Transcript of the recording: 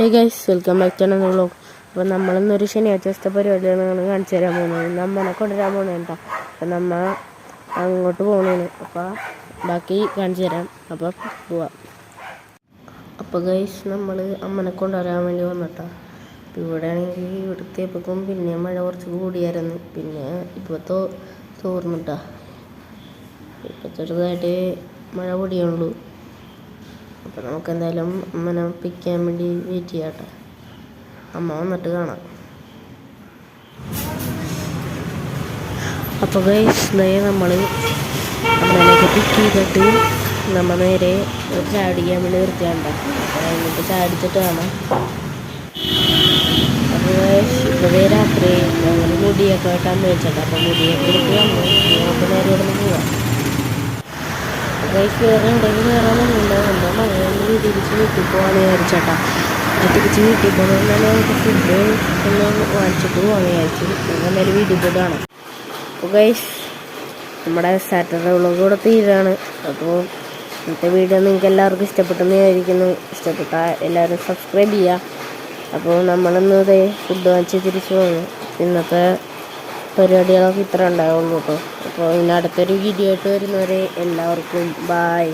Hey guys, welcome back to another vlog. അപ്പോൾ നമ്മളിന്നൊരു ശനിയാഴ്ച ദിവസത്തെ പരിപാടിയാണ് കാണിച്ചു തരാൻ പോകുന്നത്. നമ്മളെ കൊണ്ടുവരാൻ പോകുന്നത് കേട്ടോ. അപ്പം നമ്മൾ അങ്ങോട്ട് പോകുന്നതാണ്. അപ്പോൾ ബാക്കി കാണിച്ചു തരാം. അപ്പോൾ പോവാം. അപ്പോൾ ഗൈസ്, നമ്മൾ അമ്മനെ കൊണ്ടുവരാൻ വേണ്ടി വന്നിട്ടോ. അപ്പോൾ ഇവിടെ ആണെങ്കിൽ ഇവിടുത്തെ ഇപ്പം പിന്നെ മഴ കുറച്ച് കൂടിയായിരുന്നു. പിന്നെ ഇപ്പോൾ തോർന്നിട്ടാ. ഇപ്പോൾ ചെറുതായിട്ട് മഴ പൊടിയുള്ളൂ. അപ്പോൾ നമുക്ക് എന്തായാലും അമ്മനെ പിക്കാൻ വേണ്ടി വെയിറ്റ് ചെയ്യാട്ടെ. അമ്മ വന്നിട്ട് കാണാം. അപ്പോൾ ഗൈസ്, നമ്മൾ അമ്മേനൊക്കെ പിക്ക് ചെയ്തിട്ട് നമ്മൾ നേരെ ചാടിക്കാൻ വേണ്ടി നിർത്തിയാണ്ട. അപ്പോൾ അതിനൊക്കെ ചാടിച്ചിട്ട് കാണാം. അപ്പോൾ ഗൈസ്, ഇപ്പോൾ രാത്രി ഞങ്ങൾ മുടിയൊക്കെ വെട്ടാൻ വെച്ചിട്ട് അപ്പോൾ മുടിയൊക്കെ എടുത്ത് വന്നു. നമുക്ക് നേരെ ഇവിടെ നിന്ന് പോവാം. ഗൈസ്, വേറെ എവിടെയെങ്കിലും കയറാനൊന്നുമില്ല. എൻ്റെ മഴയൊന്ന് തിരിച്ച് വീട്ടിൽ പോകാമെന്ന് വിചാരിച്ചേട്ടാ. തിരിച്ച് വീട്ടിൽ പോകുന്നത് നമുക്ക് ഫുഡ് ഒന്ന് വാങ്ങിച്ചിട്ട് പോകാമെന്ന് വിചാരിച്ചു. ഞങ്ങൾ എന്തായാലും വീട്ടിൽ പോയിട്ട് കാണാം. അപ്പോൾ ഗൈസ്, നമ്മുടെ സാറ്റർഡേ വ്ളോഗ് കൂടെ തീരാണ്. അപ്പോൾ ഇന്നത്തെ വീഡിയോ നിങ്ങൾക്ക് എല്ലാവർക്കും ഇഷ്ടപ്പെട്ടെന്ന് വിചാരിക്കുന്നു. ഇഷ്ടപ്പെട്ടാൽ എല്ലാവരും സബ്സ്ക്രൈബ് ചെയ്യുക. അപ്പോൾ നമ്മളിന്നത് ഫുഡ് വാങ്ങിച്ച് തിരിച്ചു പോകുന്നു. ഇന്നത്തെ പരിപാടികളൊക്കെ ഇത്ര ഉണ്ടാവുള്ളൂ കേട്ടോ. അപ്പോൾ ഇനി അടുത്തൊരു വീഡിയോ ആയിട്ട് വരുന്നവരെ എല്ലാവർക്കും ബായ്.